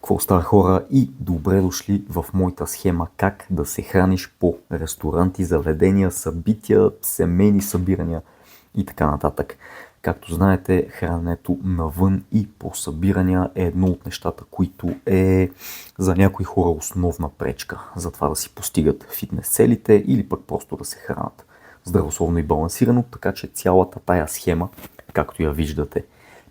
Какво става, хора, и добре дошли в моята схема как да се храниш по ресторанти, заведения, събития, семейни събирания и така нататък. Както знаете, храненето навън и по събирания е едно от нещата, които е за някои хора основна пречка за това да си постигат фитнес целите или пък просто да се хранят здравословно и балансирано, така че цялата тая схема, както я виждате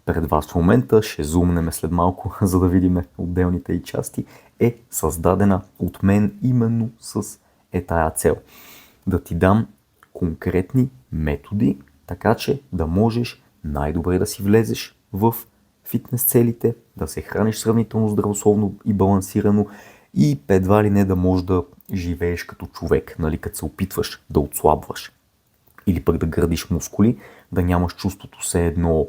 пред вас в момента, ще зумнем след малко, за да видим отделните и части, е създадена от мен именно с тая цел. Да ти дам конкретни методи, така че да можеш най-добре да си влезеш в фитнес целите, да се храниш сравнително здравословно и балансирано и едва ли не да можеш да живееш като човек, нали, като се опитваш да отслабваш или пък да градиш мускули, да нямаш чувството все едно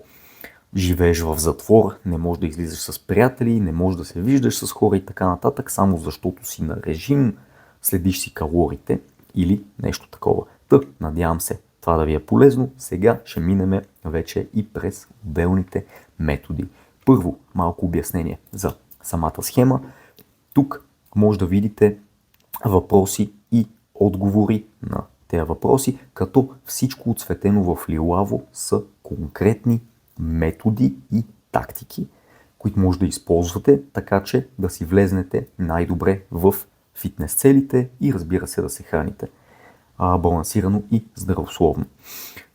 живееш в затвор, не можеш да излизаш с приятели, не можеш да се виждаш с хора и така нататък, само защото си на режим, следиш си калориите или нещо такова. Надявам се това да ви е полезно. Сега ще минем вече и през отделните методи. Първо, малко обяснение за самата схема. Тук може да видите въпроси и отговори на тези въпроси, като всичко отцветено в лилаво са конкретни методи и тактики, които може да използвате, така че да си влезнете най-добре в фитнес целите и разбира се да се храните балансирано и здравословно.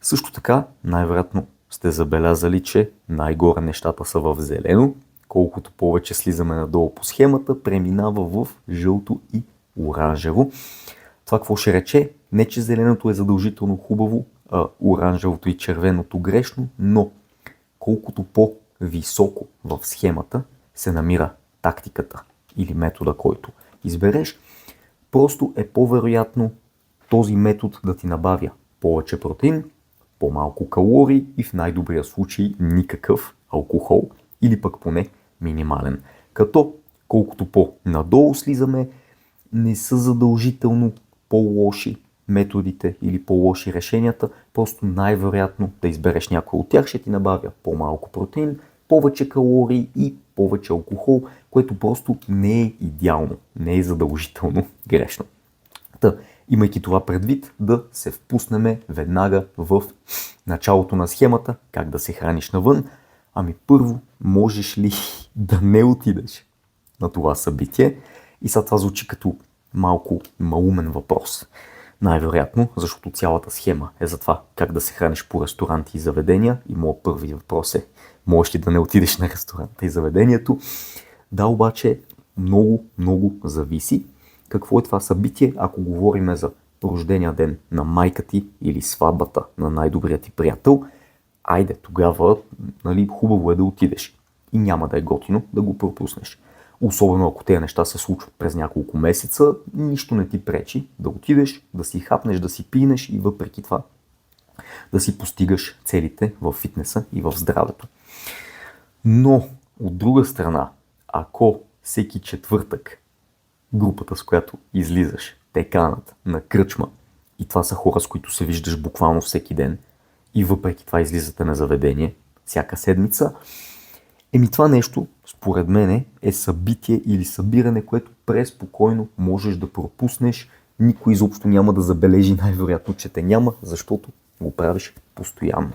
Също така, най-вероятно сте забелязали, че най-горе нещата са в зелено. Колкото повече слизаме надолу по схемата, преминава в жълто и оранжево. Това какво ще рече? Не, че зеленото е задължително хубаво, а оранжевото и червеното грешно, но колкото по-високо в схемата се намира тактиката или метода, който избереш, просто е по-вероятно този метод да ти набавя повече протеин, по-малко калории и в най-добрия случай никакъв алкохол или пък поне минимален. Като колкото по-надолу слизаме, не са задължително по-лоши методите или по-лоши решенията, просто най-вероятно да избереш някой от тях ще ти набавя по-малко протеин, повече калории и повече алкохол, което просто не е идеално, не е задължително грешно. Имайки това предвид, да се впуснем веднага в началото на схемата, как да се храниш навън. Първо, можеш ли да не отидеш на това събитие? И сега това звучи като малко малумен въпрос. Най-вероятно, защото цялата схема е за това как да се храниш по ресторанти и заведения. И моят първи въпрос е, можеш ли да не отидеш на ресторанта и заведението? Да, обаче много зависи какво е това събитие, ако говорим за рождения ден на майка ти или сватбата на най-добрия ти приятел. Айде, тогава хубаво е да отидеш и няма да е готино да го пропуснеш. Особено ако тези неща се случват през няколко месеца, нищо не ти пречи да отидеш, да си хапнеш, да си пинеш и въпреки това да си постигаш целите в фитнеса и в здравето. Но, от друга страна, ако всеки четвъртък групата, с която излизаш, те канат на кръчма и това са хора, с които се виждаш буквално всеки ден и въпреки това излизате на заведение всяка седмица, това нещо, според мен, е събитие или събиране, което преспокойно можеш да пропуснеш. Никой изобщо няма да забележи, най-вероятно, че те няма, защото го правиш постоянно.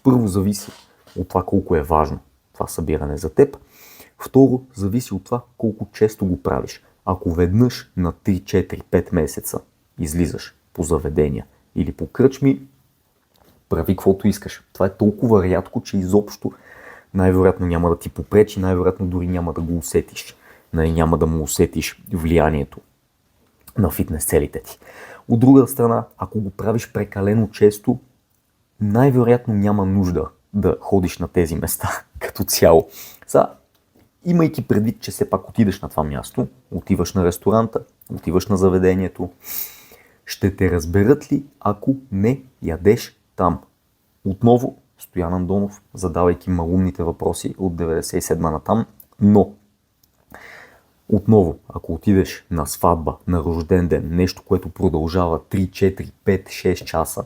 Първо зависи от това колко е важно това събиране за теб. Второ, зависи от това колко често го правиш. Ако веднъж на 3, 4, 5 месеца излизаш по заведения или по кръчми, прави каквото искаш. Това е толкова рядко, че изобщо най-вероятно няма да ти попречи, най-вероятно дори няма да го усетиш. Няма да му усетиш влиянието на фитнес целите ти. От друга страна, ако го правиш прекалено често, най-вероятно няма нужда да ходиш на тези места като цяло. Имайки предвид, че все пак отидеш на това място, отиваш на ресторанта, отиваш на заведението, ще те разберат ли, ако не ядеш там? Отново, Стоян Андонов, задавайки малумните въпроси от 97-ма натам, но отново, ако отидеш на сватба, на рожден ден, нещо, което продължава 3, 4, 5, 6 часа,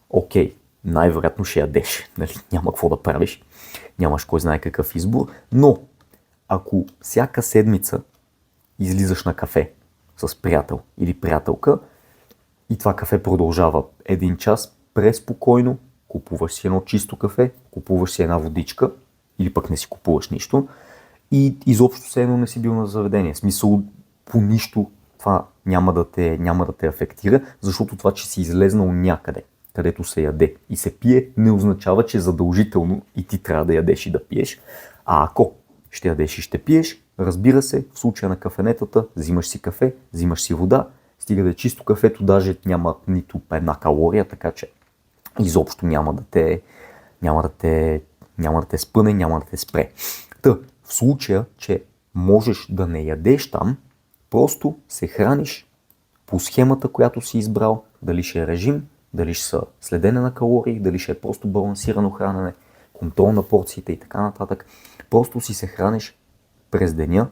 окей, най-вероятно ще ядеш, няма какво да правиш, нямаш кой знае какъв избор, но ако всяка седмица излизаш на кафе с приятел или приятелка и това кафе продължава 1 час, преспокойно купуваш си едно чисто кафе, купуваш си една водичка или пък не си купуваш нищо и изобщо все едно не си бил на заведение. В смисъл, по нищо това няма да те афектира, защото това, че си излезнал някъде, където се яде и се пие, не означава, че задължително и ти трябва да ядеш и да пиеш. А ако ще ядеш и ще пиеш, разбира се, в случая на кафенетата, взимаш си кафе, взимаш си вода, стига да е чисто кафето, даже няма нито една калория, така че изобщо няма да те спъне, няма да те спре. Та, в случая, че можеш да не ядеш там, просто се храниш по схемата, която си избрал, дали ще е режим, дали ще са следене на калории, дали ще е просто балансирано хранене, контрол на порциите и така нататък. Просто си се храниш през деня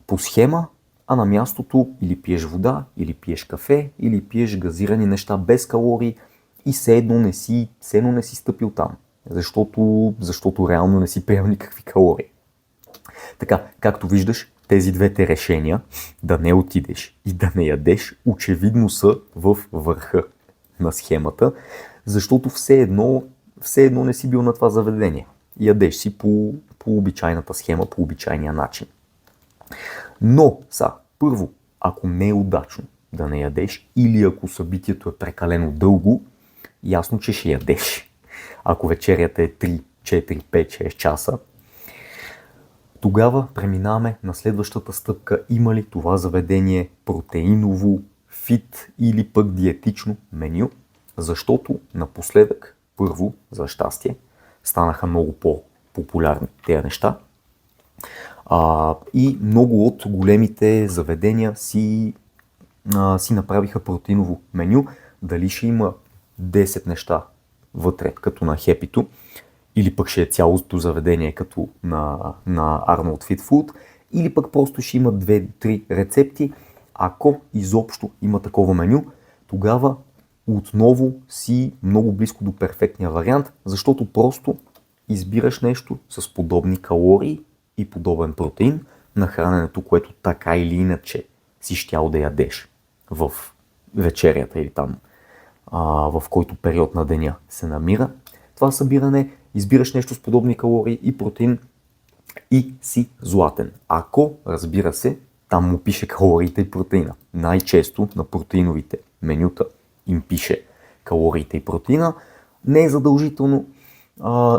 по схема, а на мястото или пиеш вода, или пиеш кафе, или пиеш газирани неща без калории и все едно не си стъпил там, защото реално не си приел никакви калории. Така, както виждаш, тези двете решения, да не отидеш и да не ядеш, очевидно са в върха на схемата, защото все едно не си бил на това заведение. Ядеш си по обичайната схема, по обичайния начин. Но, първо, ако не е удачно да не ядеш или ако събитието е прекалено дълго, ясно, че ще ядеш. Ако вечерята е 3, 4, 5, 6 часа, тогава преминаваме на следващата стъпка. Има ли това заведение протеиново, фит или пък диетично меню? Защото напоследък, първо, за щастие, станаха много по-популярни тези неща. И много от големите заведения си направиха протеиново меню. Дали ще има 10 неща вътре, като на Хепито, или пък ще е цялото заведение, като на Arnold Fit Food, или пък просто ще има 2-3 рецепти. Ако изобщо има такова меню, тогава отново си много близко до перфектния вариант, защото просто избираш нещо с подобни калории и подобен протеин на храненето, което така или иначе си щял да ядеш в вечерята или там, в който период на деня се намира това събиране, избираш нещо с подобни калории и протеин и си златен. Ако, разбира се, там му пише калориите и протеина. Най-често на протеиновите менюта им пише калориите и протеина. Не е задължително,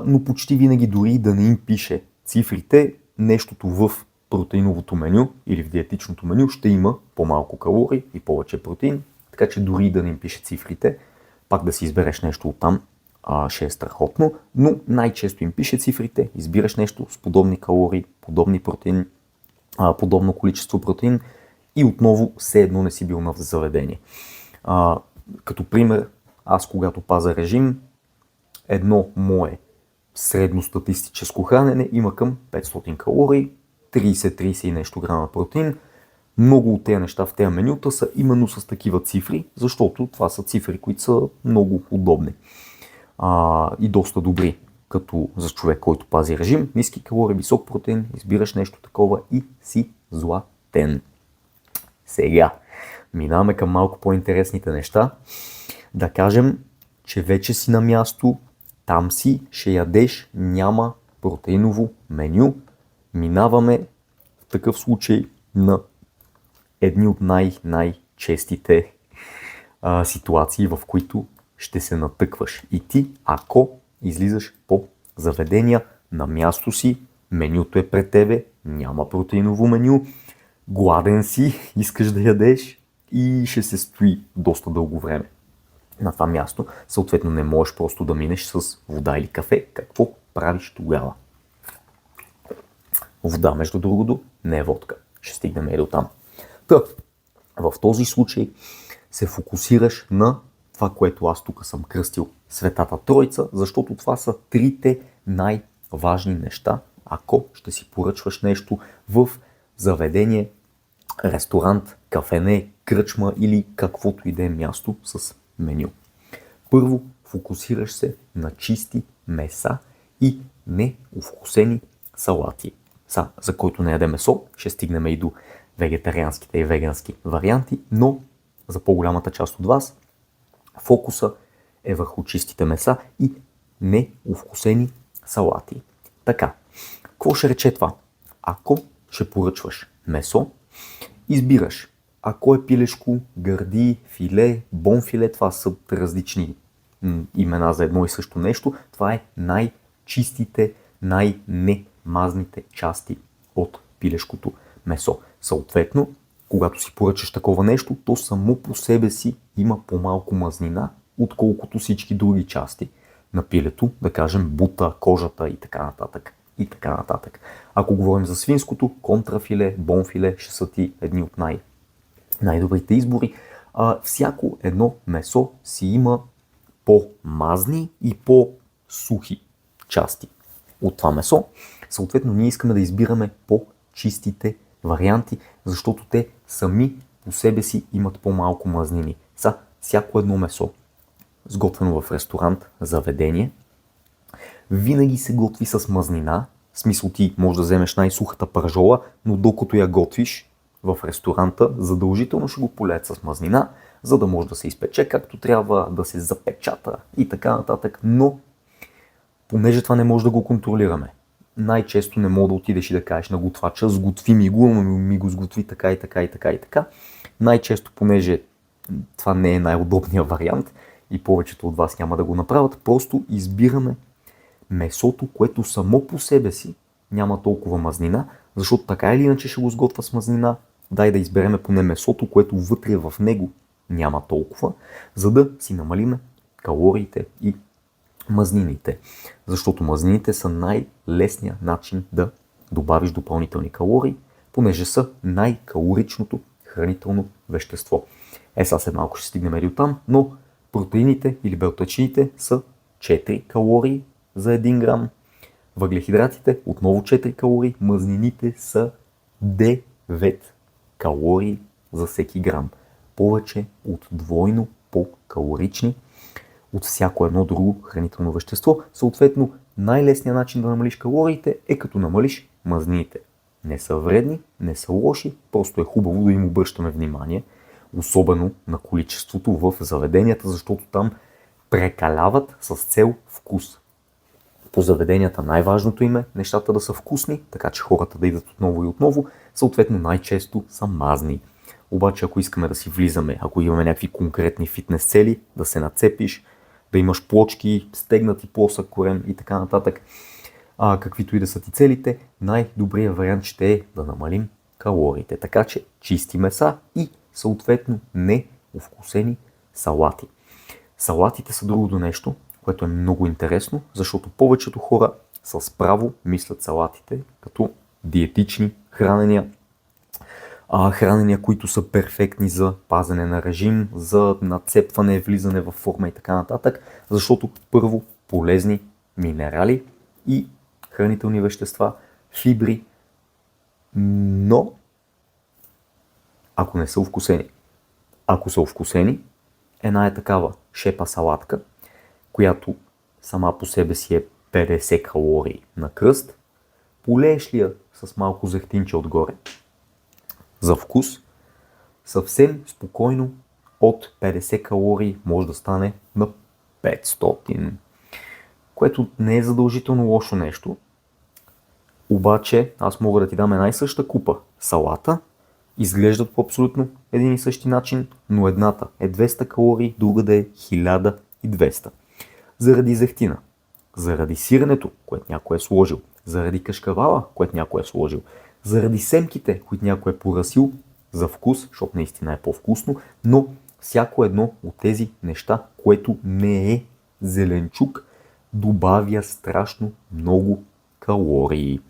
но почти винаги дори да не им пише цифрите, нещото в протеиновото меню или в диетичното меню ще има по-малко калории и повече протеин, така че дори да не им пише цифрите, пак да си избереш нещо оттам, ще е страхотно, но най-често им пише цифрите, избираш нещо с подобни калории, подобни протеин, подобно количество протеин и отново все едно не си бил на заведение. Като пример, аз когато пазя режим, едно мое средностатистическо хранене има към 500 калории, 30 и нещо грама протеин. Много от тези неща в тези менюта са именно с такива цифри, защото това са цифри, които са много удобни и доста добри, като за човек, който пази режим, ниски калории, висок протеин, избираш нещо такова и си златен. Сега минаваме към малко по-интересните неща. Да кажем, че вече си на място, там си, ще ядеш, няма протеиново меню. Минаваме в такъв случай на едни от най-честите ситуации, в които ще се натъкваш. И ти, ако излизаш по заведения, на място си, менюто е пред тебе, няма протеиново меню, гладен си, искаш да ядеш и ще се стои доста дълго време на това място. Съответно не можеш просто да минеш с вода или кафе. Какво правиш тогава? Вода, между другото, не е водка. Ще стигнем и до там. В този случай се фокусираш на това, което аз тук съм кръстил Светата Троица, защото това са трите най-важни неща, ако ще си поръчваш нещо в заведение, ресторант, кафене, кръчма или каквото и да е място с меню. Първо, фокусираш се на чисти меса и неовкусени салати. за който не яде месо, ще стигнем и до вегетарианските и вегански варианти, но за по-голямата част от вас фокуса е върху чистите меса и неувкусени салати. Така, какво ще рече това? Ако ще поръчваш месо, избираш. Ако е пилешко, гърди, филе, бонфиле, това са различни имена за едно и също нещо. Това е най-чистите, най-немазните части от пилешкото месо. Съответно, когато си поръчаш такова нещо, то само по себе си има по-малко мазнина, отколкото всички други части на пилето, да кажем бута, кожата и така нататък. И така нататък. Ако говорим за свинското, контрафиле, бонфиле ще са ти едни от най-добрите избори. Всяко едно месо си има по-мазни и по-сухи части от това месо. Съответно, ние искаме да избираме по-чистите варианти, защото те сами по себе си имат по-малко мазнини. Всяко едно месо, сготвено в ресторант, заведение, винаги се готви с мазнина. В смисъл, ти можеш да вземеш най-сухата пържола, но докато я готвиш в ресторанта, задължително ще го полеят с мазнина, за да може да се изпече както трябва, да се запечата и така нататък. Но, понеже това не може да го контролираме, най-често не мога да отидеш и да кажеш на готвача, сготви ми го, но ми го сготви така и така и така и така. Най-често, понеже това не е най-удобният вариант и повечето от вас няма да го направят, просто избираме месото, което само по себе си няма толкова мазнина, защото така или иначе ще го сготвя с мазнина. Дай да избереме поне месото, което вътре в него няма толкова, за да си намалиме калориите и мазнините. Защото мазнините са най-лесният начин да добавиш допълнителни калории, понеже са най-калоричното хранително вещество. Сега след малко ще стигнем и оттам, но протеините или белтъчините са 4 калории за 1 грам. Въглехидратите отново 4 калории, мазнините са 9 калории за всеки грам. Повече от двойно по-калорични от всяко едно друго хранително вещество. Съответно, най-лесният начин да намалиш калориите е като намалиш мазнините. Не са вредни, не са лоши, просто е хубаво да им обръщаме внимание, особено на количеството в заведенията, защото там прекаляват с цел вкус. По заведенията най-важното им е нещата да са вкусни, така че хората да идат отново и отново, съответно най-често са мазни. Обаче ако искаме да си влизаме, ако имаме някакви конкретни фитнес цели, да се нацепиш, да имаш плочки, стегнати плосък корем и така нататък, каквито и да са ти целите, най-добрият вариант ще е да намалим калориите. Така че чисти меса и съответно невкусени салати. Салатите са другото нещо, което е много интересно, защото повечето хора с право мислят салатите като диетични хранения, хранения, които са перфектни за пазене на режим, за нацепване, влизане в форма и така нататък, защото първо полезни минерали и хранителни вещества, фибри, но ако не са овкусени. Ако са овкусени, една е такава шепа салатка, която сама по себе си е 50 калории на кръст, полееш ли я с малко зехтинче отгоре за вкус, съвсем спокойно от 50 калории може да стане на 500, което не е задължително лошо нещо. Обаче аз мога да ти дам една и съща купа салата, изглеждат по абсолютно един и същи начин, но едната е 200 калории, другата е 1200. Заради зехтина, заради сиренето, което някой е сложил, заради кашкавала, което някой е сложил, заради семките, които някой е поръсил за вкус, защото наистина е по-вкусно, но всяко едно от тези неща, което не е зеленчук, добавя страшно много калории.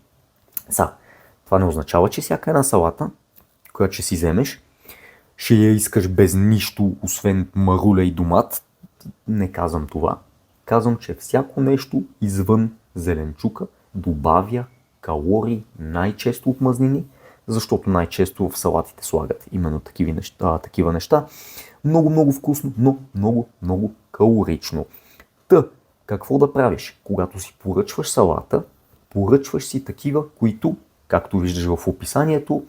Това не означава, че всяка една салата, която ще си вземеш, ще я искаш без нищо, освен маруля и домат. Не казвам това. Казвам, че всяко нещо извън зеленчука добавя калории, най-често от мазнини, защото най-често в салатите слагат именно такива неща. Много вкусно, но много калорично. Какво да правиш? Когато си поръчваш салата, поръчваш си такива, които както виждаш в описанието,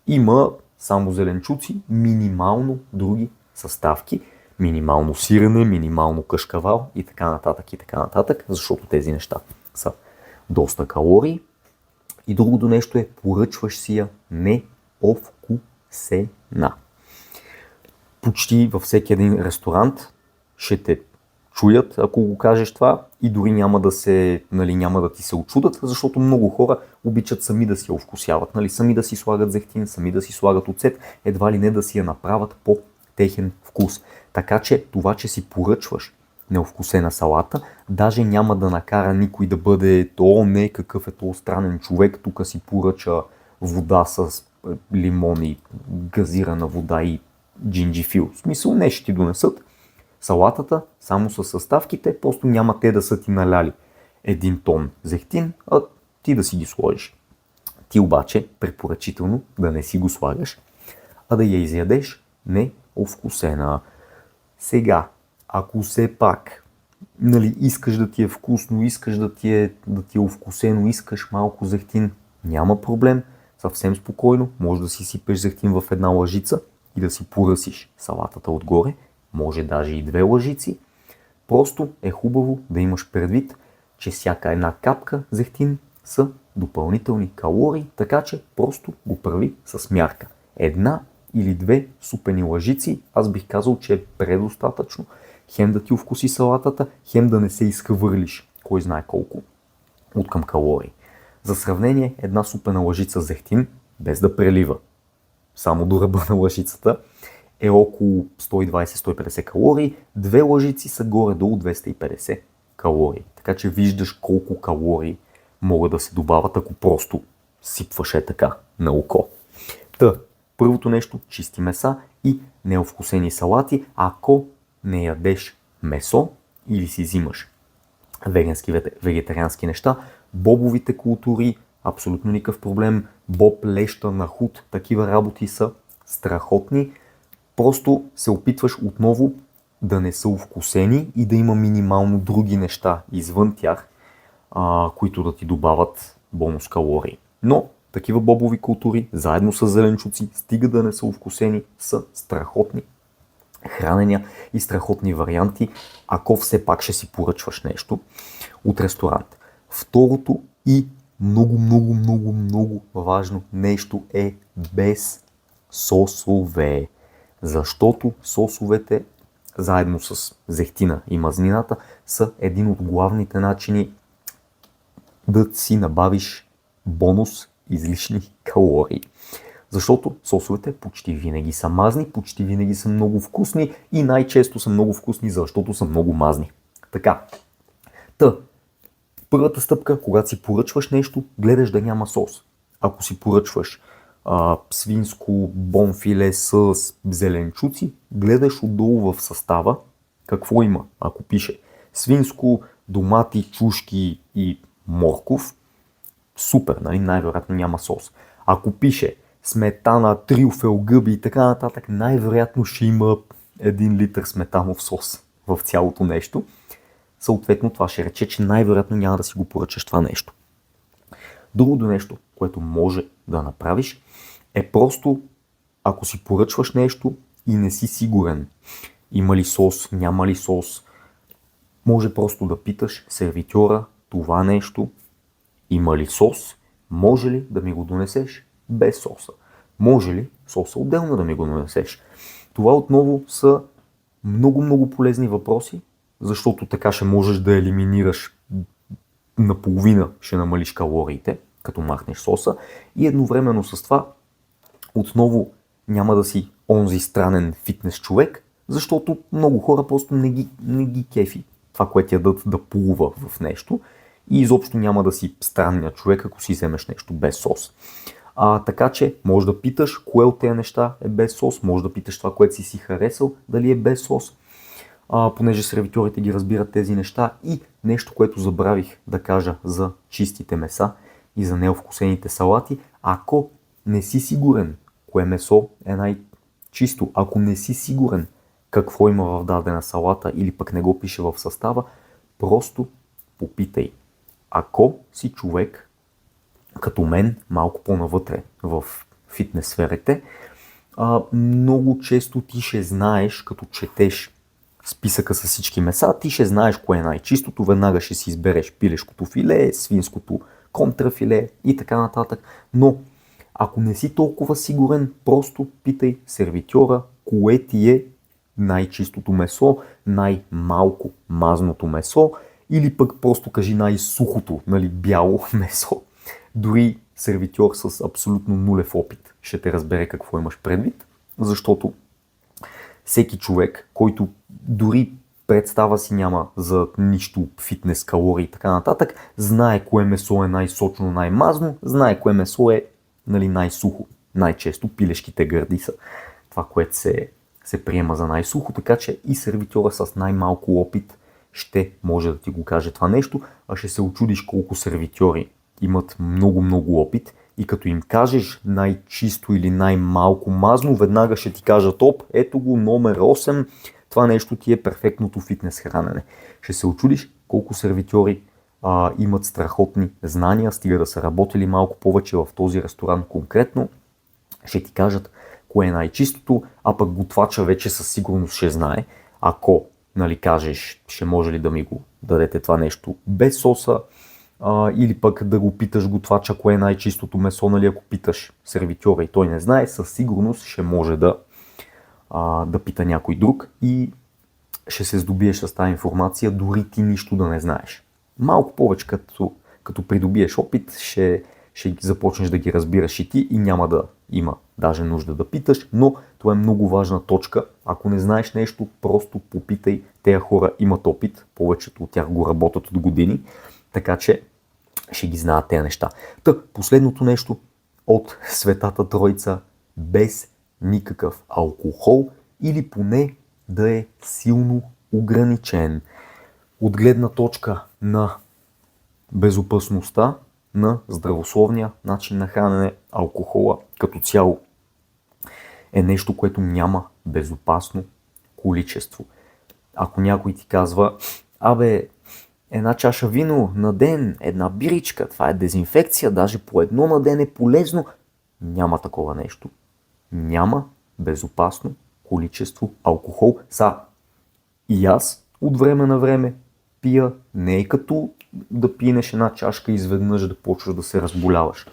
има само зеленчуци, минимално други съставки, минимално сирене, минимално кашкавал и така нататък, защото тези неща са доста калории. И другото нещо е, поръчваш си я неовкусена. Почти във всеки един ресторант ще те чуят, ако го кажеш това, и дори няма да ти се очудат, защото много хора обичат сами да си я овкусяват, сами да си слагат зехтин, сами да си слагат оцет, едва ли не да си я направят по техен вкус. Така че това, че си поръчваш неовкусена салата, даже няма да накара никой да бъде не, какъв е то странен човек, тук си поръча вода с лимон и газирана вода и джинджифил. В смисъл, не ще ти донесат салатата само с съставките, просто няма те да са ти наляли 1 тон зехтин, а ти да си ги сложиш. Ти обаче препоръчително да не си го слагаш, а да я изядеш неовкусена. Сега, ако все пак искаш да ти е вкусно, искаш да ти е овкусено, искаш малко зехтин, няма проблем, съвсем спокойно, може да си сипеш зехтин в една лъжица и да си поръсиш салатата отгоре, може даже и 2 лъжици. Просто е хубаво да имаш предвид, че всяка една капка зехтин са допълнителни калории, така че просто го прави с мярка. 1 или 2 супени лъжици, аз бих казал, че е предостатъчно. Хем да ти овкуси салатата, хем да не се изхвърлиш, кой знае колко, от към калории. За сравнение, една супена лъжица зехтин, без да прелива, само до ръба на лъжицата, е около 120-150 калории, 2 лъжици са горе-долу 250 калории. Така че виждаш колко калории могат да се добавят, ако просто сипваш така на око. Първото нещо, чисти меса и неовкусени салати. Ако не ядеш месо или си взимаш вегански, вегетариански неща, бобовите култури, абсолютно никакъв проблем. Боб, леща, нахут, такива работи са страхотни. Просто се опитваш отново да не са овкусени и да има минимално други неща извън тях, които да ти добавят бонус калории. Но такива бобови култури, заедно с зеленчуци, стига да не са овкусени, са страхотни хранения и страхотни варианти, ако все пак ще си поръчваш нещо от ресторант. Второто и много важно нещо е без сосове. Защото сосовете, заедно с зехтина и мазнината, са един от главните начини да си набавиш бонус излишни калории. Защото сосовете почти винаги са мазни, почти винаги са много вкусни и най-често са много вкусни, защото са много мазни. Така. Първата стъпка, когато си поръчваш нещо, гледаш да няма сос. Ако си поръчваш свинско бонфиле с зеленчуци, гледаш отдолу в състава какво има. Ако пише свинско, домати, чушки и морков, супер, най-вероятно няма сос. Ако пише сметана, трюфел, гъби и така нататък, най-вероятно ще има 1 литър сметанов сос в цялото нещо. Съответно, това ще рече, че най-вероятно няма да си го поръчаш това нещо. Другото нещо, което може да направиш, е просто, ако си поръчваш нещо и не си сигурен, има ли сос, няма ли сос, може просто да питаш сервитьора това нещо, има ли сос, може ли да ми го донесеш без соса, може ли соса отделно да ми го донесеш. Това отново са много полезни въпроси, защото така ще можеш да елиминираш наполовина, ще намалиш калориите, като махнеш соса, и едновременно с това отново няма да си онзи странен фитнес човек, защото много хора просто не ги кефи това, което ядат, да плува в нещо, и изобщо няма да си странния човек, ако си вземеш нещо без сос. Така че може да питаш кое от тези неща е без сос, може да питаш това, което си харесал, дали е без сос, понеже сервитьорите ги разбират тези неща. И нещо, което забравих да кажа за чистите меса и за неовкусените салати, ако не си сигурен кое месо е най-чисто, ако не си сигурен какво има в дадена салата или пък не го пише в състава, просто попитай. Ако си човек, като мен, малко по-навътре в фитнес сферите, много често ти ще знаеш, като четеш списъка с всички меса, ти ще знаеш кое е най-чистото, веднага ще си избереш пилешкото филе, свинското контрафиле и така нататък. Но ако не си толкова сигурен, просто питай сервитьора, кое ти е най-чистото месо, най-малко мазното месо или пък просто кажи най-сухото, нали, бяло месо. Дори сервитьор с абсолютно нулев опит ще те разбере какво имаш предвид, защото всеки човек, който дори представа си няма за нищо, фитнес, калории и така нататък, знае кое месо е най-сочно, най-мазно, знае кое месо е, нали, най-сухо. Най-често пилешките гърди са това, което се приема за най-сухо, така че и сервитьора с най-малко опит ще може да ти го каже това нещо, а ще се очудиш колко сервитьори имат много опит и като им кажеш най-чисто или най-малко мазно, веднага ще ти кажат: оп, ето го, номер 8, това нещо ти е перфектното фитнес хранене. Ще се очудиш колко сервитьори имат страхотни знания, стига да са работили малко повече в този ресторант конкретно, ще ти кажат кое е най-чистото, а пък готвача вече със сигурност ще знае, ако, нали, кажеш, ще може ли да ми го дадете това нещо без соса, или пък да го питаш готвача кое е най-чистото месо, нали, ако питаш сервитьора и той не знае, със сигурност ще може да пита някой друг и ще се здобиеш с тази информация, дори ти нищо да не знаеш. Малко повече като придобиеш опит, ще започнеш да ги разбираш и ти и няма да има даже нужда да питаш, но това е много важна точка. Ако не знаеш нещо, просто попитай. Тези хора имат опит, повечето от тях го работят от години, така че ще ги знаят тези неща. Последното нещо от Светата Троица: без никакъв алкохол или поне да е силно ограничен. От гледна точка на безопасността, на здравословния начин на хранене, алкохола като цяло е нещо, което няма безопасно количество. Ако някой ти казва: една чаша вино на ден, една биричка, това е дезинфекция, даже по едно на ден е полезно, няма такова нещо. Няма безопасно количество алкохол. И аз от време на време пия, не е като да пинеш една чашка и изведнъж да почваш да се разболяваш.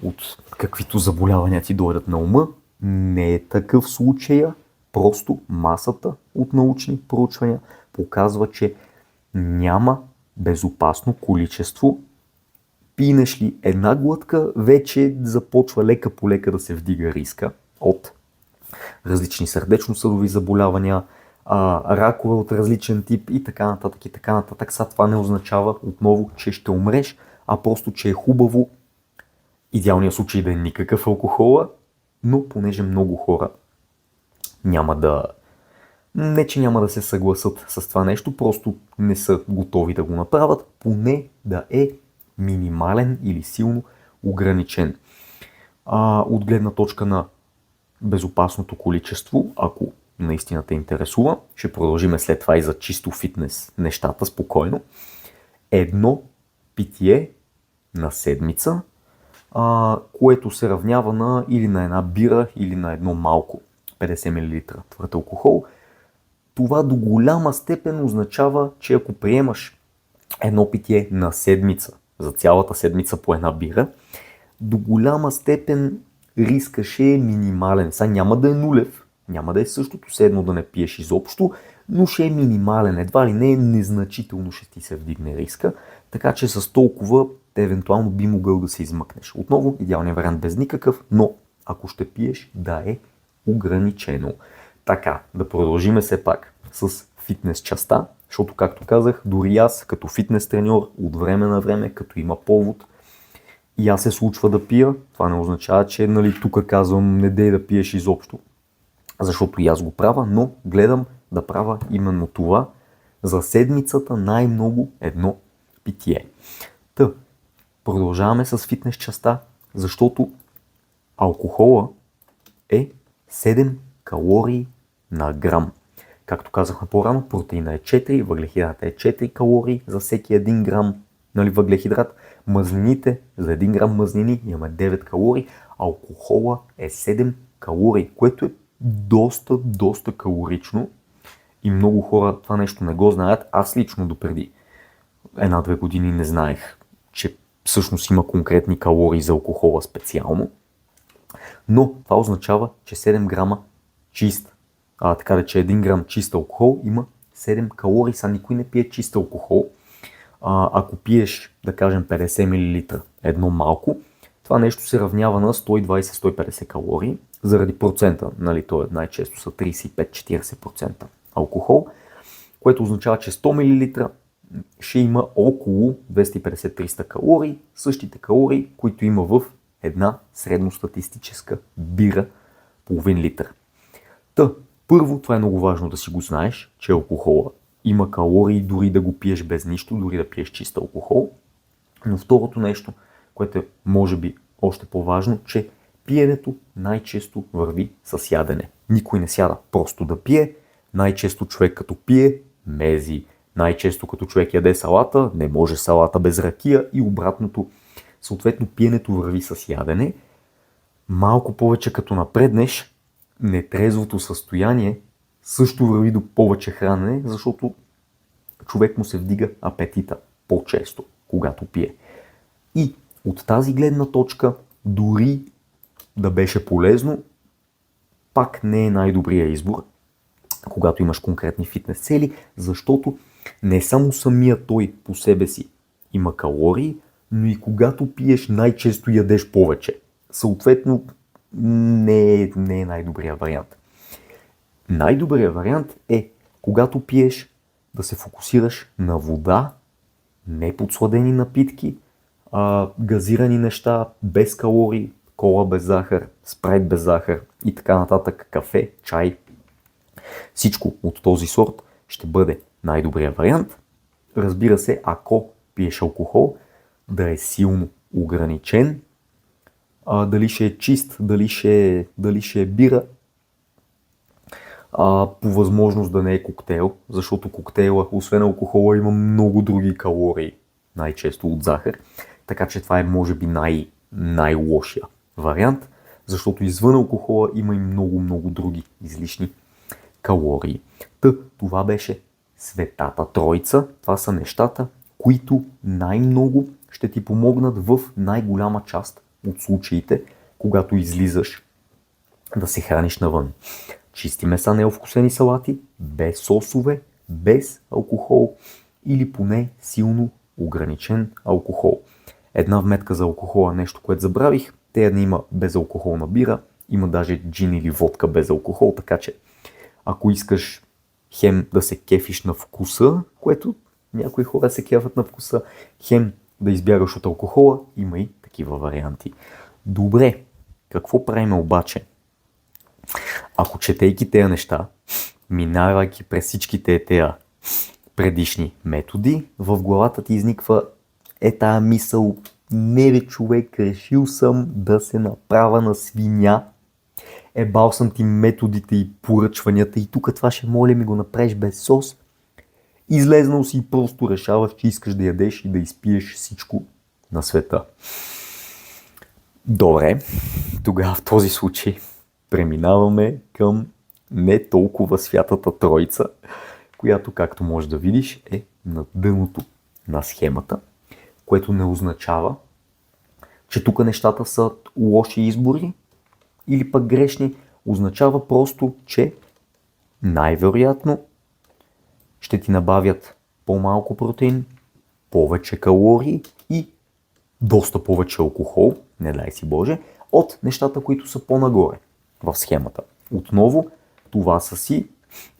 От каквито заболявания ти дойдат на ума, не е такъв случая, просто масата от научни проучвания показва, че няма безопасно количество. Пинеш ли една глътка, вече започва лека по лека да се вдига риска от различни сърдечно-съдови заболявания, ракове от различен тип и така нататък и така нататък. Това не означава отново, че ще умреш, а просто, че е хубаво идеалният случай да е никакъв алкохола, но понеже много хора не че няма да се съгласат с това нещо, просто не са готови да го направят, поне да е минимален или силно ограничен. От гледна точка на безопасното количество, ако наистина те интересува, ще продължим след това и за чисто фитнес нещата спокойно. Едно питие на седмица, което се равнява на или на една бира, или на едно малко 50 мл твърд алкохол. Това до голяма степен означава, че ако приемаш едно питие на седмица, за цялата седмица по една бира, до голяма степен риска ще е минимален. Няма да е нулев, няма да е същото, все едно да не пиеш изобщо, но ще е минимален. Едва ли не е незначително ще ти се вдигне риска, така че с толкова евентуално би могъл да се измъкнеш. Отново, идеалният вариант без никакъв, но ако ще пиеш, да е ограничено. Така, да продължиме все пак с фитнес частта, защото, както казах, дори аз като фитнес треньор от време на време, като има повод, и аз се случва да пия. Това не означава, че тук казвам не дей да пиеш изобщо, защото и аз го правя, но гледам да правя именно това за седмицата, най-много едно питие. Продължаваме с фитнес частта, защото алкохола е 7 калории на грам. Както казахме по-рано, протеина е 4, въглехидрата е 4 калории за всеки 1 грам, нали, въглехидрат. Мазнините, за 1 грам мазнини имаме 9 калории, алкохола е 7 калории, което е доста калорично и много хора това нещо не го знаят. Аз лично допреди 1-2 години не знаех, че всъщност има конкретни калории за алкохола специално, но това означава, че 7 грама чист, така да че 1 грам чист алкохол има 7 калории. Сега никой не пие чист алкохол. Ако пиеш, да кажем, 50 мл едно малко, това нещо се равнява на 120-150 калории, заради процента, нали, то най-често са 35-40% алкохол, което означава, че 100 мл ще има около 250-300 калории, същите калории, които има в една средностатистическа бира, половин литър. Първо, това е много важно да си го знаеш, че алкохола има калории, дори да го пиеш без нищо, дори да пиеш чист алкохол. Но второто нещо, което е може би още по-важно, че пиенето най-често върви с ядене. Никой не сяда просто да пие. Най-често човек като пие, мези. Най-често като човек яде салата, не може салата без ракия и обратното. Съответно, пиенето върви с ядене. Малко повече като напреднеш, нетрезвото състояние също върви до повече хранене, защото човек му се вдига апетита по-често, когато пие. И от тази гледна точка, дори да беше полезно, пак не е най-добрият избор, когато имаш конкретни фитнес цели, защото не само самия той по себе си има калории, но и когато пиеш, най-често ядеш повече. Съответно, не е най-добрият вариант. Най-добрият вариант е, когато пиеш, да се фокусираш на вода, не подсладени напитки, газирани неща без калории, кола без захар, спрайт без захар и така нататък, кафе, чай. Всичко от този сорт ще бъде най-добрият вариант. Разбира се, ако пиеш алкохол, да е силно ограничен. Дали ще е чист, дали ще е бира, по възможност да не е коктейл, защото коктейла, освен алкохола, има много други калории, най-често от захар. Така че това е може би най-лошия вариант, защото извън алкохола има и много други излишни калории. Това беше Светата Троица. Това са нещата, които най-много ще ти помогнат в най-голяма част от случаите, когато излизаш да се храниш навън. Чисти меса, неовкусени салати, без сосове, без алкохол или поне силно ограничен алкохол. Една вметка за алкохола, нещо, което забравих. Тея не има безалкохолна бира, има даже джин или водка без алкохол, така че ако искаш хем да се кефиш на вкуса, което някои хора се кефят на вкуса, хем да избягаш от алкохола, има и такива варианти. Добре, какво правим обаче? Ако четейки тези неща, минавайки през всичките тези предишни методи, в главата ти изниква тая мисъл: не бе, човек, решил съм да се направя на свиня. Ебал съм ти методите и поръчванията и тук това ще моля ми го направиш без сос. Излезнал си и просто решаваш, че искаш да ядеш и да изпиеш всичко на света. Добре, тогава в този случай преминаваме към не толкова Святата Троица, която, както можеш да видиш, е на дъното на схемата, което не означава, че тук нещата са лоши избори или пък грешни. Означава просто, че най-вероятно ще ти набавят по-малко протеин, повече калории и доста повече алкохол, не дай си Боже, от нещата, които са по-нагоре в схемата. Отново, това са си,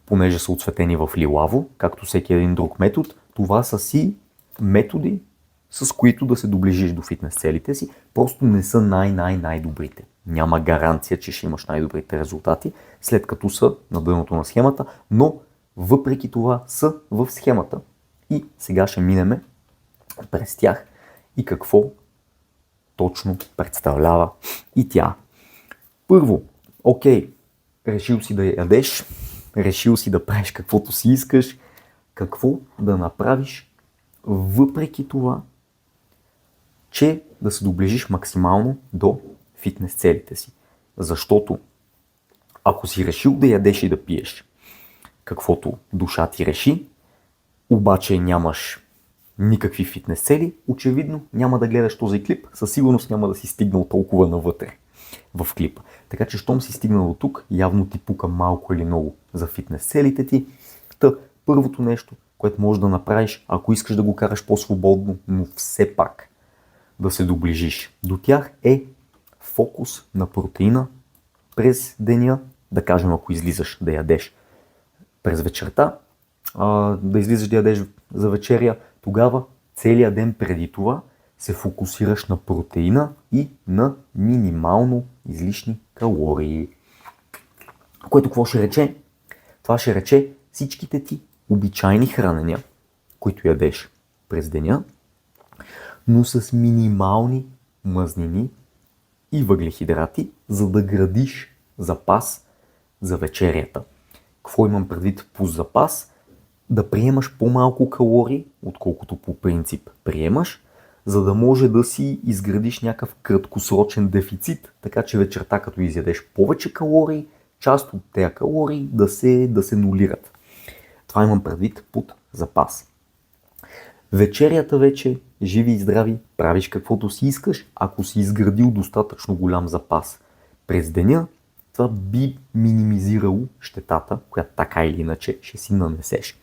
понеже са отцветени в лилаво, както всеки един друг метод, това са си методи, с които да се доближиш до фитнес целите си, просто не са най-добрите. Няма гаранция, че ще имаш най-добрите резултати, след като са на дъното на схемата, но въпреки това са в схемата. И сега ще минеме през тях и какво точно представлява и тя. Първо, окей, решил си да ядеш, решил си да правиш каквото си искаш, какво да направиш въпреки това, че да се доближиш максимално до фитнес целите си. Защото ако си решил да ядеш и да пиеш каквото душа ти реши, обаче нямаш никакви фитнес цели, очевидно няма да гледаш този клип, със сигурност няма да си стигнал толкова навътре в клипа. Така че, щом си стигнал до тук, явно ти пука малко или много за фитнес целите ти. Първото нещо, което можеш да направиш, ако искаш да го караш по-свободно, но все пак да се доближиш до тях, е фокус на протеина през деня. Да кажем, ако излизаш да ядеш през вечерта, да излизаш да ядеш за вечеря, тогава целият ден преди това се фокусираш на протеина и на минимално излишни калории. Което какво ще рече? Това ще рече всичките ти обичайни хранения, които ядеш през деня, но с минимални мазнини и въглехидрати, за да градиш запас за вечерята. Какво имам предвид по запас? Да приемаш по-малко калории, отколкото по принцип приемаш, за да може да си изградиш някакъв краткосрочен дефицит, така че вечерта, като изядеш повече калории, част от тези калории да се нулират. Това имам предвид под запас. Вечерята вече, живи и здрави, правиш каквото си искаш, ако си изградил достатъчно голям запас през деня, това би минимизирало щетата, която така или иначе ще си нанесеш.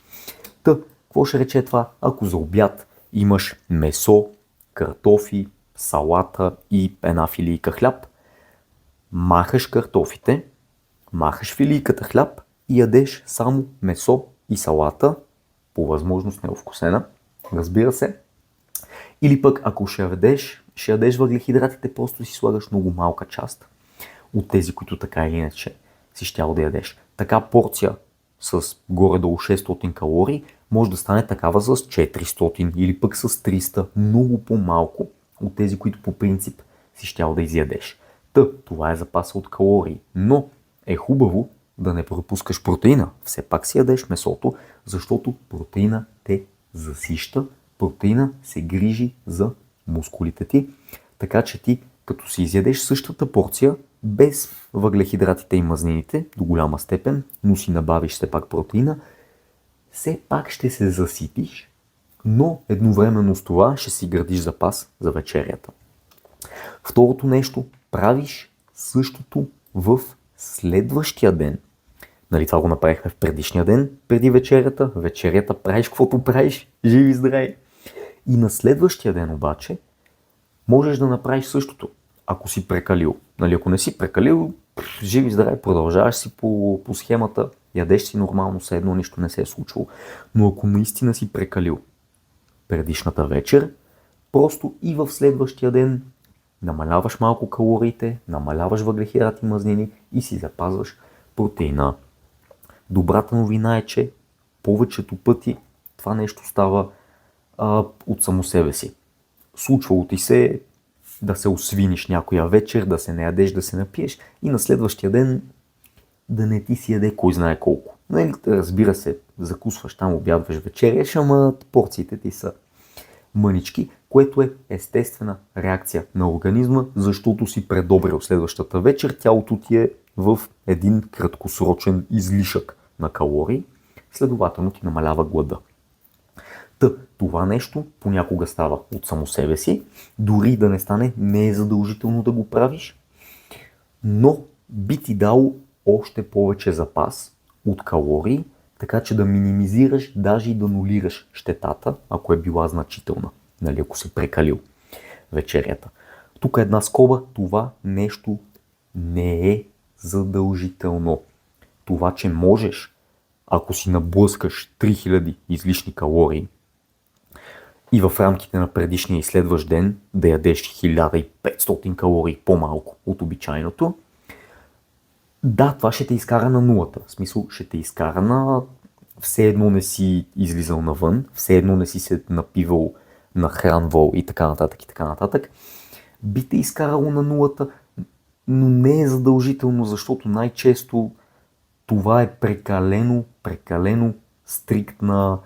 Какво ще рече това? Ако за обяд имаш месо, картофи, салата и една филийка хляб, махаш картофите, махаш филийката хляб и ядеш само месо и салата, по възможност неовкусена, разбира се. Или пък ако ще ядеш въглехидратите, просто си слагаш много малка част от тези, които така или иначе си щял да ядеш. Така порция с горе-долу 600 калории може да стане такава с 400 или пък с 300, много по-малко от тези, които по принцип си щял да изядеш. Това е запаса от калории, но е хубаво да не пропускаш протеина. Все пак си ядеш месото, защото протеина те засища, протеина се грижи за мускулите ти, така че ти като си изядеш същата порция, без въглехидратите и мазнините до голяма степен, но си набавиш все пак протеина, все пак ще се заситиш, но едновременно с това ще си градиш запас за вечерята. Второто нещо, правиш същото в следващия ден. Нали, това го направихме в предишния ден, преди вечерята. Вечерята правиш каквото правиш, живи и здрави. И на следващия ден обаче можеш да направиш същото, ако си прекалил. Нали, ако не си прекалил, живи и здрави, продължаваш си по схемата, ядеш си нормално, все едно нищо не се е случило. Но ако наистина си прекалил предишната вечер, просто и в следващия ден намаляваш малко калориите, намаляваш въглехидрати и мазнини и си запазваш протеина. Добрата новина е, че повечето пъти това нещо става от само себе си. Случвало ти се да се освиниш някоя вечер, да се наядеш, да се напиеш и на следващия ден да не ти си яде кой знае колко. Разбира се, закусваш там, обядваш, вечеряш, ама порциите ти са мънички, което е естествена реакция на организма, защото си предобрил следващата вечер, тялото ти е в един краткосрочен излишък на калории, следователно ти намалява глада. Това нещо понякога става от само себе си, дори да не стане, не е задължително да го правиш, но би ти дал още повече запас от калории, така че да минимизираш, даже и да нулираш щетата, ако е била значителна, нали, ако си прекалил вечерята. Тук е една скоба, това нещо не е задължително. Това, че можеш, ако си наблъскаш 3000 излишни калории и в рамките на предишния и следващ ден да ядеш 1500 калории по-малко от обичайното, да, това ще те изкара на нулата. В смисъл, ще те изкара на все едно не си излизал навън, все едно не си се напивал, нахранвал и така нататък и така нататък. Би те изкарало на нулата, но не е задължително, защото най-често това е прекалено стриктна,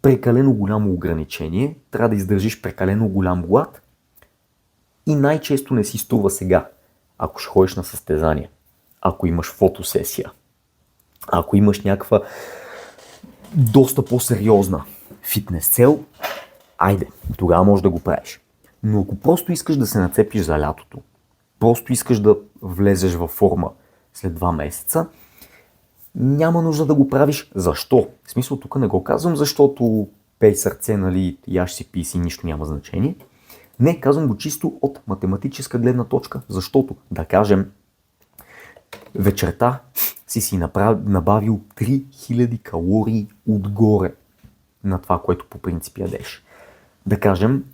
прекалено голямо ограничение. Трябва да издържиш прекалено голям глад, и най-често не си струва сега, ако ще ходиш на състезание, ако имаш фотосесия, ако имаш някаква доста по-сериозна фитнес цел, айде, тогава можеш да го правиш. Но ако просто искаш да се нацепиш за лятото, просто искаш да влезеш във форма след 2 месеца, няма нужда да го правиш. Защо? В смисъл, тук не го казвам, защото пей сърце, нали, яш си, пи си, нищо няма значение. Не, казвам го чисто от математическа гледна точка, защото, да кажем, вечерта си набавил 3000 калории отгоре на това, което по принцип ядеш. Да кажем,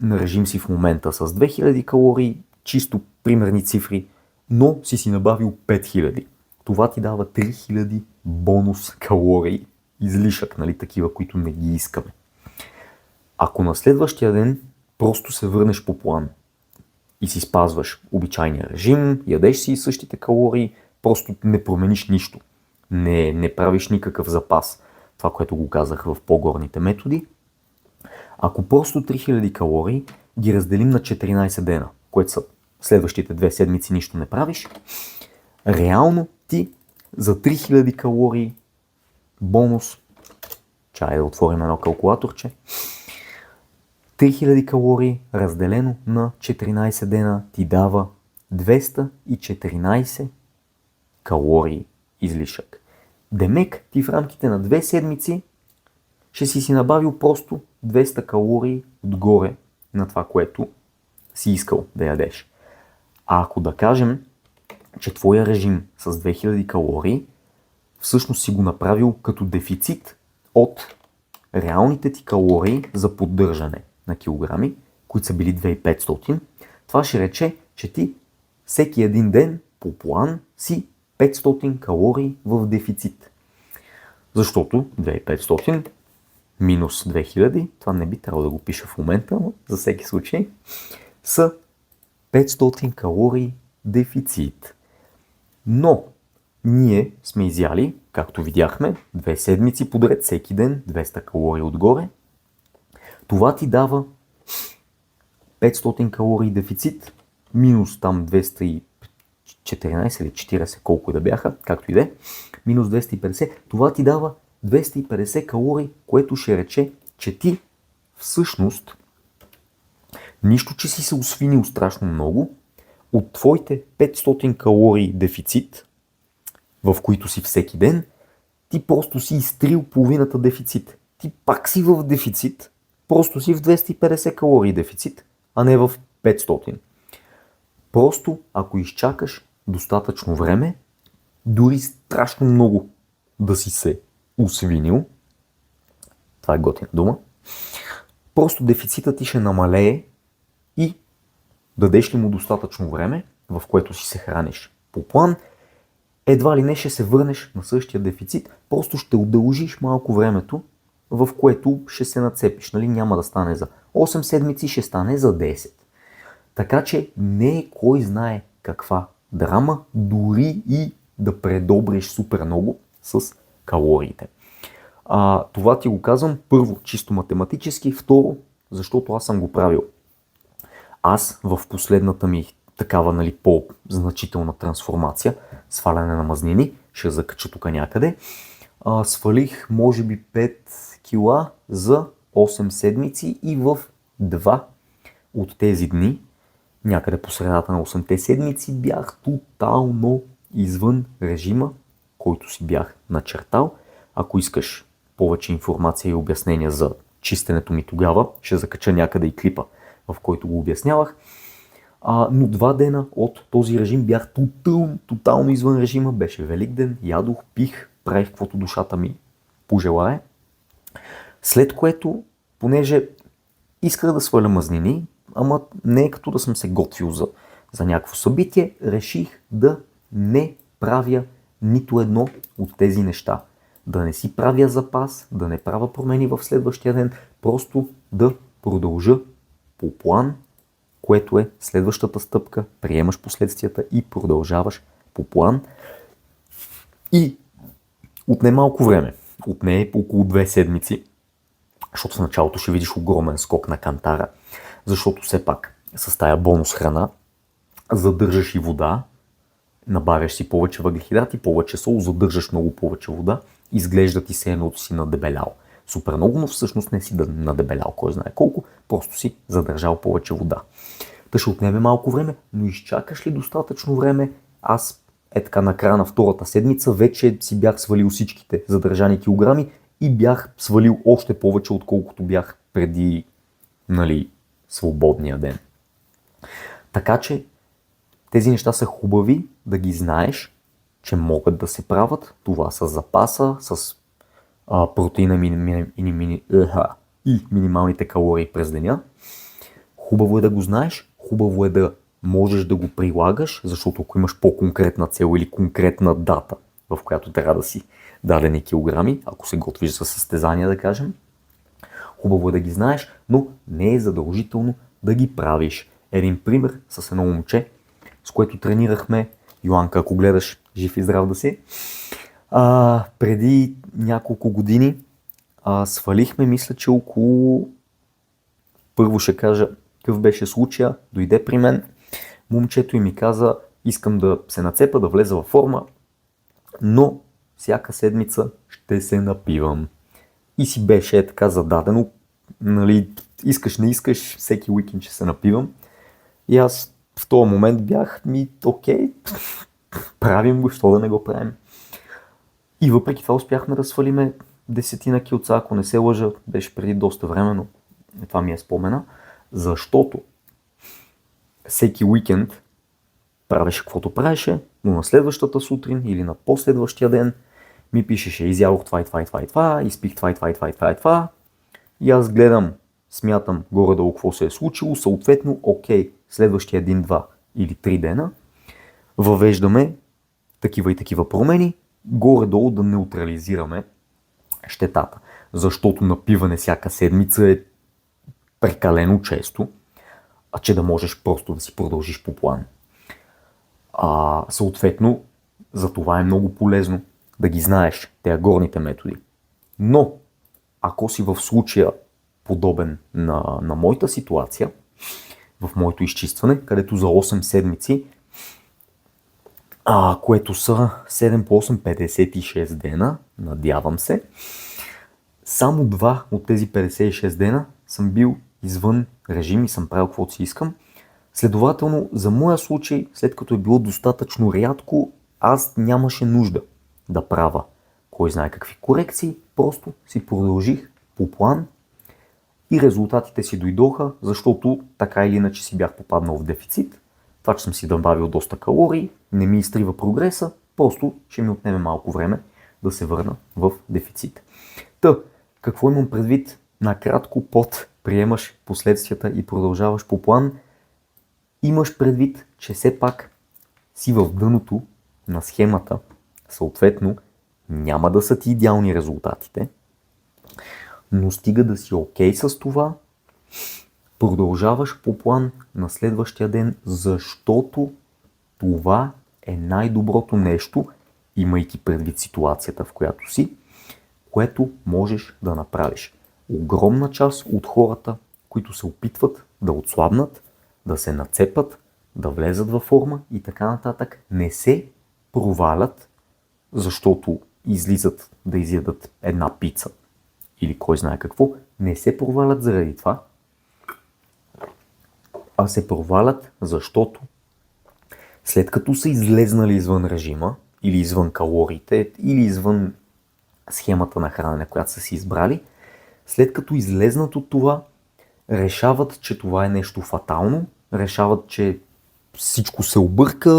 на режим си в момента с 2000 калории, чисто примерни цифри, но си набавил 5000. Това ти дава 3000 бонус калории, излишък, нали, такива, които не ги искаме. Ако на следващия ден просто се върнеш по план и си спазваш обичайния режим, ядеш си същите калории, просто не промениш нищо, не правиш никакъв запас, това, което го казах в по-горните методи, ако просто 3000 калории ги разделим на 14 дена, което са следващите 2 седмици нищо не правиш, реално ти за 3000 калории бонус, чай да отворим едно калкулаторче, 3000 калории разделено на 14 дена ти дава 214 калории излишък. Демек ти в рамките на 2 седмици ще си набавил просто 200 калории отгоре на това, което си искал да ядеш. А ако да кажем, че твоя режим с 2000 калории всъщност си го направил като дефицит от реалните ти калории за поддържане на килограми, които са били 2500, това ще рече, че ти всеки един ден по план си 500 калории в дефицит. Защото 2500 минус 2000, това не би трябвало да го пиша в момента, но за всеки случай, са 500 калории дефицит. Но ние сме изяли, както видяхме, 2 седмици подред, всеки ден 200 калории отгоре. Това ти дава 500 калории дефицит, минус там 214 или 40, колко да бяха, както и да е, минус 250, това ти дава 250 калории, което ще рече, че ти всъщност, нищо, че си се освинил страшно много, от твоите 500 калории дефицит, в които си всеки ден, ти просто си изтрил половината дефицит. Ти пак си в дефицит, просто си в 250 калории дефицит, а не в 500. Просто ако изчакаш достатъчно време, дори страшно много да си се освинил, това е готина дума, просто дефицитът ти ще намалее и дадеш ли му достатъчно време, в което си се храниш по план, едва ли не ще се върнеш на същия дефицит, просто ще удължиш малко времето, в което ще се нацепиш. Нали? Няма да стане за 8 седмици, ще стане за 10. Така че не е кой знае каква драма, дори и да предобриш супер много с калориите. Това ти го казвам първо чисто математически, второ, защото аз съм го правил. Аз в последната ми такава, нали, по-значителна трансформация, сваляне на мазнини, ще закача тук някъде, свалих може би 5 кила за 8 седмици и в 2 от тези дни, някъде по средата на 8-те седмици, бях тотално извън режима, който си бях начертал. Ако искаш повече информация и обяснения за чистенето ми тогава, ще закача някъде и клипа, в който го обяснявах. Но 2 дена от този режим бях тотално извън режима. Беше Великден, ядох, пих, правих каквото душата ми пожелае. След което, понеже исках да сваля мазнини, ама не е като да съм се готвил за някакво събитие, реших да не правя нито едно от тези неща. Да не си правя запас, да не правя промени в следващия ден, просто да продължа по план, което е следващата стъпка, приемаш последствията и продължаваш по план. И отне малко време, отне около 2 седмици, защото в началото ще видиш огромен скок на кантара, защото все пак с тая бонус храна, задържаш и вода, набавяш си повече въглехидрати, повече сол, задържаш много повече вода, изглежда ти се едното си надебелял. Супер много, но всъщност не си надебелял, кой знае колко, просто си задържал повече вода. Та ще отнеме малко време, но изчакаш ли достатъчно време? Аз така на края на втората седмица вече си бях свалил всичките задържани килограми и бях свалил още повече, отколкото бях преди, свободния ден. Така че тези неща са хубави да ги знаеш, че могат да се правят. Това с запаса, с протеина и минималните калории през деня. Хубаво е да го знаеш, хубаво е да можеш да го прилагаш, защото ако имаш по-конкретна цел или конкретна дата, в която трябва да си дадени килограми, ако се готвиш за състезания, да кажем, хубаво е да ги знаеш, но не е задължително да ги правиш. Един пример с едно момче, с което тренирахме. Йоанка, ако гледаш, жив и здрав да си. Преди няколко години свалихме, мисля, че около... Първо ще кажа какъв беше случая. Дойде при мен момчето и ми каза, искам да се нацепа, да влеза във форма, но всяка седмица ще се напивам. И си беше така зададено, искаш, не искаш, всеки уикенд ще се напивам. И аз в този момент бях окей, правим го, що да не го правим. И въпреки това успяхме да свалиме 10 килца, ако не се лъжа, беше преди доста време, но това ми е спомена, защото всеки уикенд правеше каквото правеше, но на следващата сутрин или на последващия ден ми пишеше, изядох това, изпих това. И аз гледам, смятам горе-долу какво се е случило, съответно, окей, следващия 1, 2 или 3 дена въвеждаме такива и такива промени, горе-долу да неутрализираме щетата. Защото напиване всяка седмица е прекалено често, а че да можеш просто да си продължиш по план. Съответно, за това е много полезно да ги знаеш, тези горните методи. Но, ако си в случая подобен на моята ситуация, в моето изчистване, където за 8 седмици, което са 7 по 8, 56 дена, надявам се, само 2 от тези 56 дена съм бил извън режим и съм правил каквото си искам. Следователно, за моя случай, след като е било достатъчно рядко, аз нямаше нужда да правя кой знае какви корекции, просто си продължих по план и резултатите си дойдоха, защото така или иначе си бях попаднал в дефицит. Това, че съм си добавил доста калории, не ми изтрива прогреса, просто ще ми отнеме малко време да се върна в дефицит. Какво имам предвид? Накратко, под приемаш последствията и продължаваш по план, имаш предвид, че все пак си в дъното на схемата, съответно няма да са ти идеални резултатите, но стига да си окей с това, продължаваш по план на следващия ден, защото това е най-доброто нещо, имайки предвид ситуацията, в която си, което можеш да направиш. Огромна част от хората, които се опитват да отслабнат, да се нацепат, да влезат във форма и така нататък, не се провалят, защото излизат да изядат една пица или кой знае какво, не се провалят заради това, а се провалят, защото след като са излезнали извън режима, или извън калориите, или извън схемата на хранене, която са си избрали, след като излезнат от това, решават, че това е нещо фатално, решават, че всичко се обърка,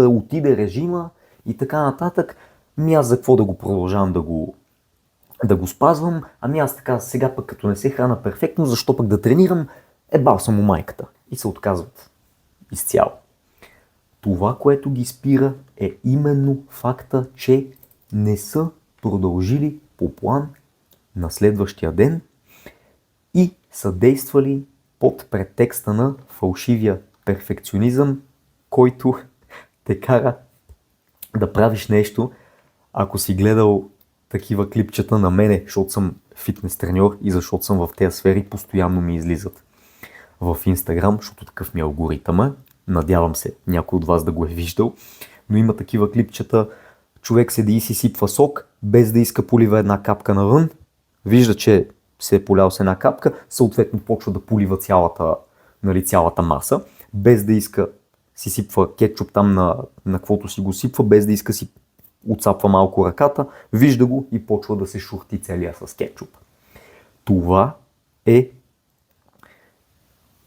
отиде режима и така нататък. Аз за какво да го продължавам да го спазвам? Аз така сега пък като не се храна перфектно, защо пък да тренирам? Бал съм у майката. И се отказват изцяло. Това, което ги спира, е именно факта, че не са продължили по план на следващия ден и са действали под претекста на фалшивия перфекционизъм, който те кара да правиш нещо. Ако си гледал такива клипчета на мене, защото съм фитнес треньор и защото съм в тези сфери, постоянно ми излизат. в Инстаграм, защото такъв ми е алгоритъма. Надявам се някой от вас да го е виждал. Но има такива клипчета. Човек седи и си сипва сок, без да иска полива една капка навън. Вижда, че се е полял с една капка, съответно почва да полива цялата маса. Без да иска си сипва кетчуп там на каквото си го сипва, без да иска си отцапва малко ръката, вижда го и почва да се шурти целия с кетчуп. Това е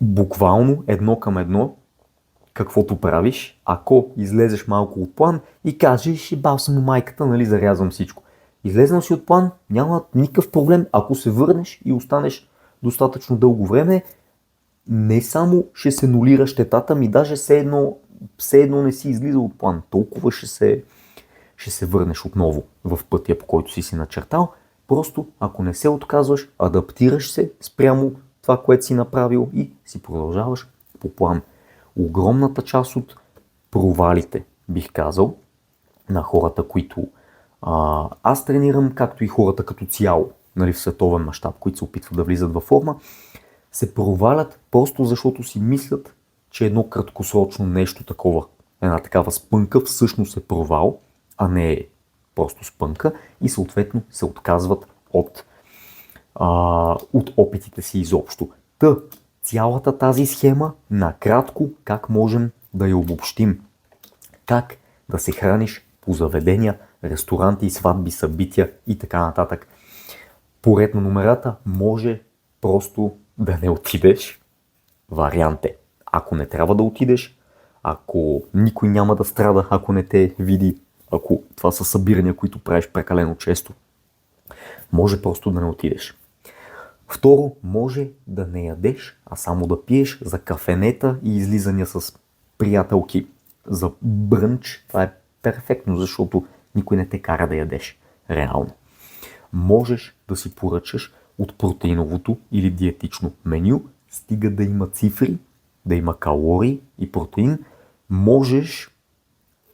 буквално едно към едно каквото правиш, ако излезеш малко от план и кажеш, бал съм у майката, нали, зарязвам всичко. Излезнал си от план, няма никакъв проблем, ако се върнеш и останеш достатъчно дълго време, не само ще се нулира щетата, ми даже все едно не си излизал от план. Толкова ще се върнеш отново в пътя, по който си начертал. Просто, ако не се отказваш, адаптираш се спрямо това, което си направил и си продължаваш по план. Огромната част от провалите, бих казал, на хората, които аз тренирам, както и хората като цяло, нали, в световен мащаб, които се опитват да влизат във форма, се провалят просто защото си мислят, че едно краткосрочно нещо такова, една такава спънка всъщност е провал, а не е просто спънка и съответно се отказват от опитите си изобщо. Цялата тази схема, накратко, как можем да я обобщим? Как да се храниш по заведения, ресторанти, сватби, събития и така нататък. Поред на номерата може просто да не отидеш. Вариант е, ако не трябва да отидеш, ако никой няма да страда, ако не те види, ако това са събирания, които правиш прекалено често, може просто да не отидеш. Второ, може да не ядеш, а само да пиеш за кафенета и излизания с приятелки за брънч. Това е перфектно, защото никой не те кара да ядеш. Реално. Можеш да си поръчаш от протеиновото или диетично меню, стига да има цифри, да има калории и протеин. Можеш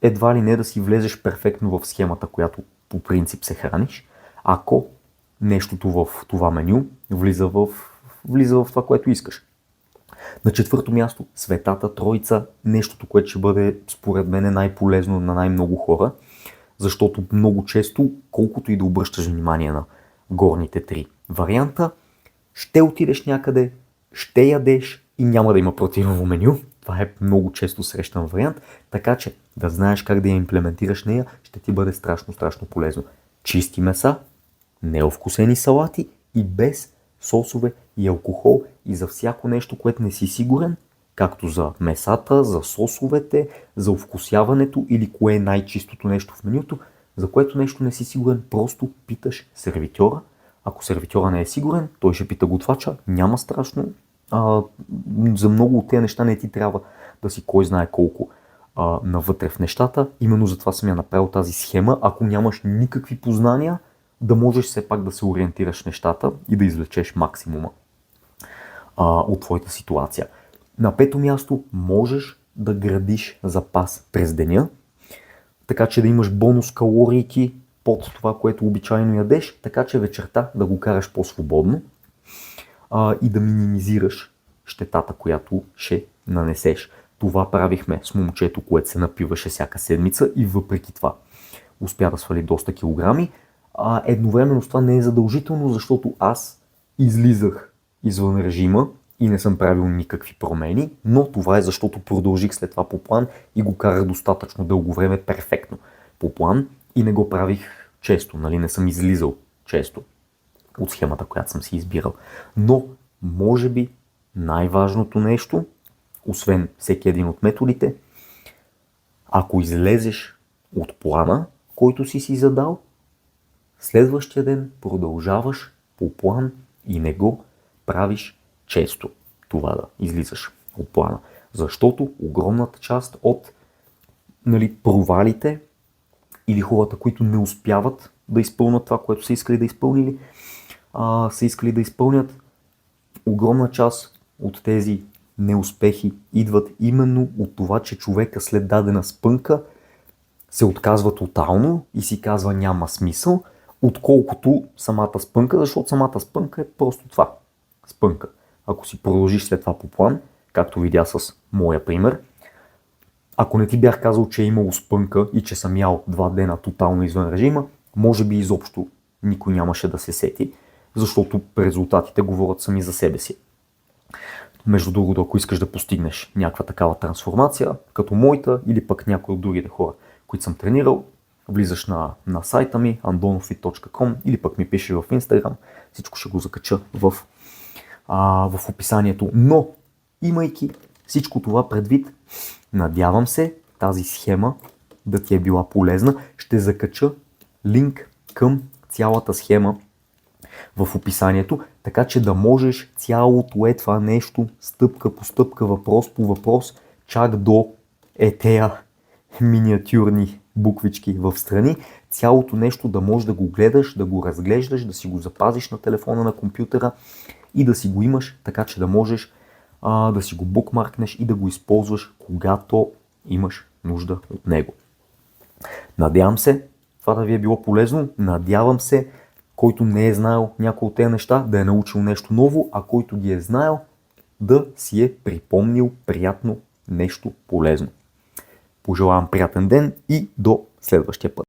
едва ли не да си влезеш перфектно в схемата, която по принцип се храниш, ако нещото в това меню влиза в това, което искаш. На четвърто място, Светата Троица, нещото, което ще бъде според мен най-полезно на най-много хора, защото много често, колкото и да обръщаш внимание на горните три варианта, ще отидеш някъде, ще ядеш и няма да има протеиново меню. Това е много често срещан вариант, така че да знаеш как да я имплементираш нея, ще ти бъде страшно полезно. Чисти меса, неовкусени салати и без сосове и алкохол и за всяко нещо, което не си сигурен, както за месата, за сосовете, за овкусяването или кое е най-чистото нещо в менюто, за което нещо не си сигурен, просто питаш сервитьора. Ако сервитьора не е сигурен, той ще пита готвача, няма страшно. За много от тези неща не ти трябва да си кой знае колко навътре в нещата. Именно затова съм я направил тази схема. Ако нямаш никакви познания, да можеш все пак да се ориентираш в нещата и да извлечеш максимума от твоята ситуация. На пето място можеш да градиш запас през деня, така че да имаш бонус калорийки под това, което обичайно ядеш, така че вечерта да го караш по-свободно и да минимизираш щетата, която ще нанесеш. Това правихме с момчето, което се напиваше всяка седмица и въпреки това успя да свали доста килограми. Едновременно с това не е задължително, защото аз излизах извън режима и не съм правил никакви промени, но това е защото продължих след това по план и го карах достатъчно дълго време перфектно по план и не го правих често, нали, не съм излизал често от схемата, която съм си избирал. Но, може би, най-важното нещо, освен всеки един от методите, ако излезеш от плана, който си задал, следващия ден продължаваш по план и не го правиш често това да излизаш от плана. Защото огромната част от провалите или хората, които не успяват да изпълнят това, което са искали да изпълнят, огромна част от тези неуспехи идват именно от това, че човека след дадена спънка се отказва тотално и си казва няма смисъл, отколкото самата спънка, защото самата спънка е просто това. Спънка. ако си продължиш след това по план, както видя с моя пример, ако не ти бях казал, че е имало спънка и че съм ял 2 дена тотално извън режима, може би изобщо никой нямаше да се сети, защото резултатите говорят сами за себе си. Между другото, ако искаш да постигнеш някаква такава трансформация, като моята или пък някой от другите хора, които съм тренирал, влизаш на сайта ми andonofit.com или пък ми пишеш в Instagram, всичко ще го закача в описанието. Но, имайки всичко това предвид, надявам се тази схема да ти е била полезна. Ще закача линк към цялата схема в описанието, така че да можеш цялото това нещо, стъпка по стъпка, въпрос по въпрос, чак до тея миниатюрни буквички в страни, цялото нещо да можеш да го гледаш, да го разглеждаш, да си го запазиш на телефона, на компютъра и да си го имаш, така че да можеш да си го букмаркнеш и да го използваш, когато имаш нужда от него. Надявам се това да ви е било полезно. Надявам се, който не е знаел някои от тези неща, да е научил нещо ново, а който ги е знаел, да си е припомнил приятно нещо полезно. Пожелавам приятен ден и до следващия път.